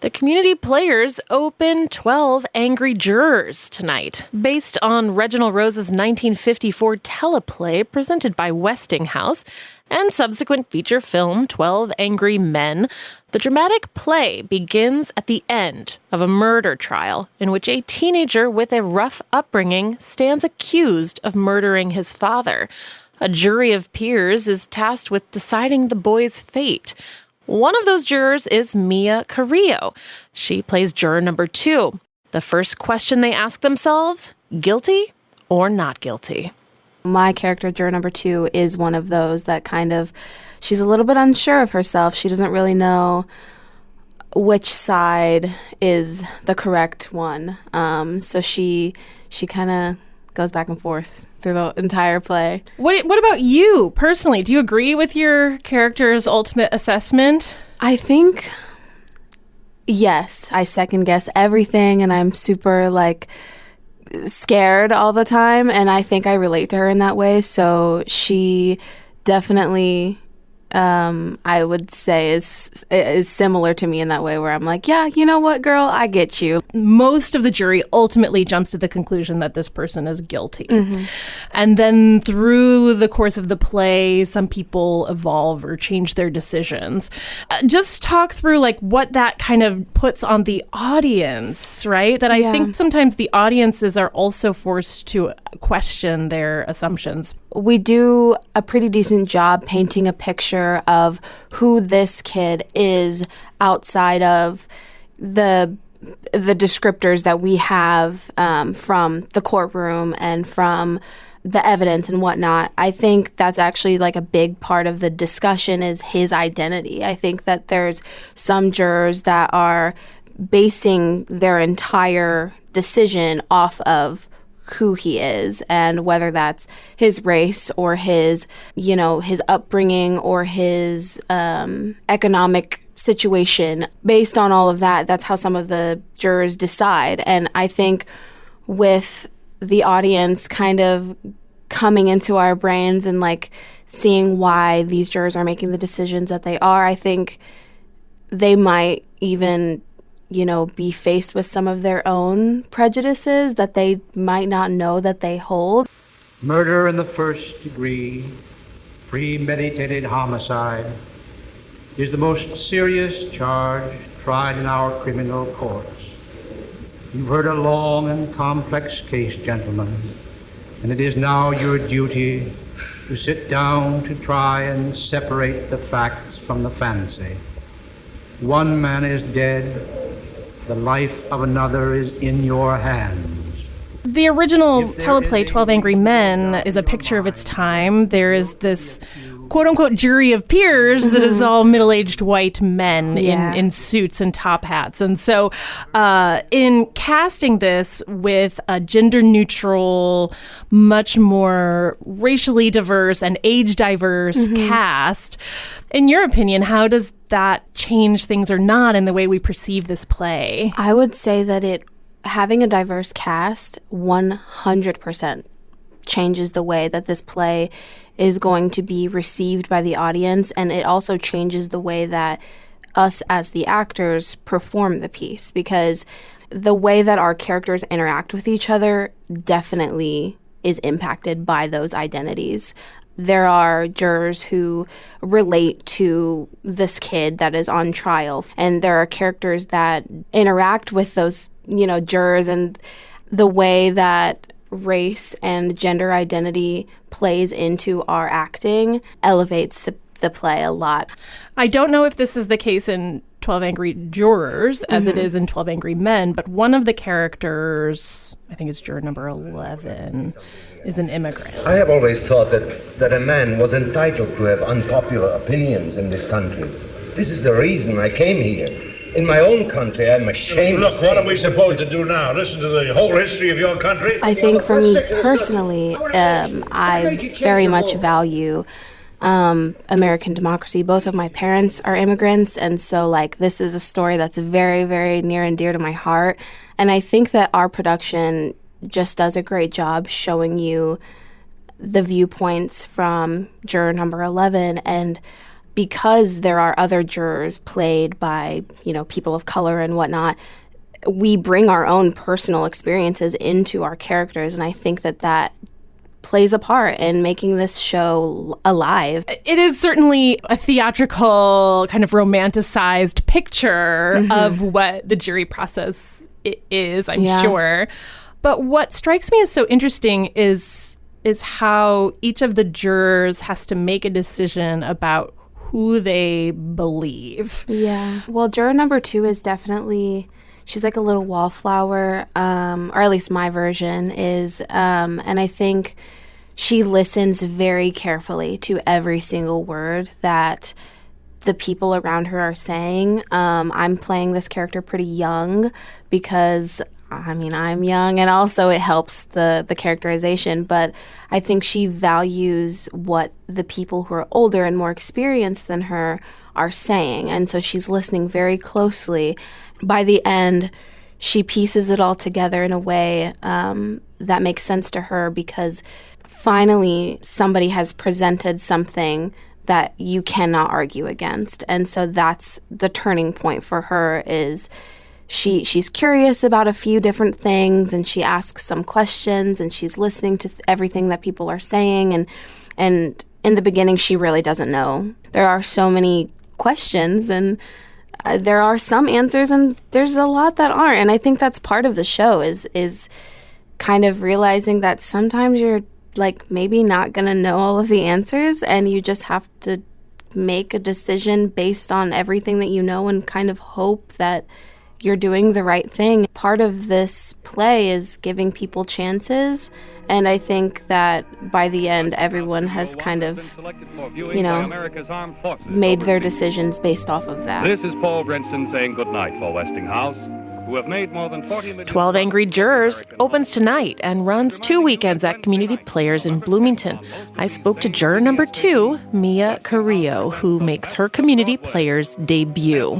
The community players open 12 Angry Jurors tonight. Based on Reginald Rose's 1954 teleplay presented by Westinghouse and subsequent feature film 12 Angry Men, the dramatic play begins at the end of a murder trial in which a teenager with a rough upbringing stands accused of murdering his father. A jury of peers is tasked with deciding the boy's fate. One of those jurors is Mia Carrillo. She plays juror number 2. The first question they ask themselves, guilty or not guilty? My character, juror number 2, is one of those that she's a little bit unsure of herself. She doesn't really know which side is the correct one. So she kind of goes back and forth through the entire play. What about you personally? Do you agree with your character's ultimate assessment? I think, yes. I second guess everything, and I'm super scared all the time, and I think I relate to her in that way. So she definitely, I would say, is similar to me in that way, where I'm like, yeah, you know what, girl, I get you. Most of the jury ultimately jumps to the conclusion that this person is guilty. Mm-hmm. And then through the course of the play, some people evolve or change their decisions. Just talk through what that kind of puts on the audience, right? That I think sometimes the audiences are also forced to question their assumptions. We do a pretty decent job painting a picture of who this kid is outside of the descriptors that we have from the courtroom and from the evidence and whatnot. I think that's actually a big part of the discussion is his identity. I think that there's some jurors that are basing their entire decision off of who he is, and whether that's his race or his upbringing or his economic situation. Based on all of that, that's how some of the jurors decide. And I think with the audience kind of coming into our brains and seeing why these jurors are making the decisions that they are, I think they might even be faced with some of their own prejudices that they might not know that they hold. Murder in the first degree, premeditated homicide, is the most serious charge tried in our criminal courts. You've heard a long and complex case, gentlemen, and it is now your duty to sit down to try and separate the facts from the fancy. One man is dead. The life of another is in your hands. The original teleplay, 12 Angry Men, is a picture of its time. There is this quote-unquote jury of peers that is all middle-aged white men in suits and top hats. And so in casting this with a gender-neutral, much more racially diverse and age-diverse cast, in your opinion, how does that change things or not in the way we perceive this play? I would say that having a diverse cast 100% changes the way that this play is going to be received by the audience, and it also changes the way that us as the actors perform the piece, because the way that our characters interact with each other definitely is impacted by those identities. There are jurors who relate to this kid that is on trial, and there are characters that interact with those, jurors, and the way that race and gender identity plays into our acting elevates the play a lot. I don't know if this is the case in 12 Angry Jurors as it is in 12 Angry Men, but one of the characters, I think it's juror number 11, is an immigrant. I have always thought that a man was entitled to have unpopular opinions in this country. This is the reason I came here. In my own country, I'm ashamed. Look, what are we supposed to do now? Listen to the whole history of your country? I think for me personally, I very much value American democracy. Both of my parents are immigrants, and so this is a story that's very, very near and dear to my heart. And I think that our production just does a great job showing you the viewpoints from juror number 11 and because there are other jurors played by, people of color and whatnot, we bring our own personal experiences into our characters. And I think that plays a part in making this show alive. It is certainly a theatrical, kind of romanticized picture of what the jury process is, I'm sure. But what strikes me as so interesting is how each of the jurors has to make a decision about who they believe. Yeah. Well, juror number 2 is definitely, she's like a little wallflower, or at least my version is. And I think she listens very carefully to every single word that the people around her are saying. I'm playing this character pretty young because I'm young, and also it helps the characterization, but I think she values what the people who are older and more experienced than her are saying, and so she's listening very closely. By the end, she pieces it all together in a way that makes sense to her, because finally somebody has presented something that you cannot argue against, and so that's the turning point for her. Is She's curious about a few different things, and she asks some questions, and she's listening to everything that people are saying. And in the beginning, she really doesn't know. There are so many questions, and there are some answers, and there's a lot that aren't. And I think that's part of the show is kind of realizing that sometimes you're like maybe not going to know all of the answers, and you just have to make a decision based on everything that you know and kind of hope that you're doing the right thing. Part of this play is giving people chances, and I think that by the end, everyone has kind of, made their decisions based off of that. This is Paul Brinson saying goodnight for Westinghouse, who have made more than 40 million... 12 Angry Jurors opens tonight and runs 2 weekends at Community Players in Bloomington. I spoke to juror number 2, Mia Carrillo, who makes her Community Players debut.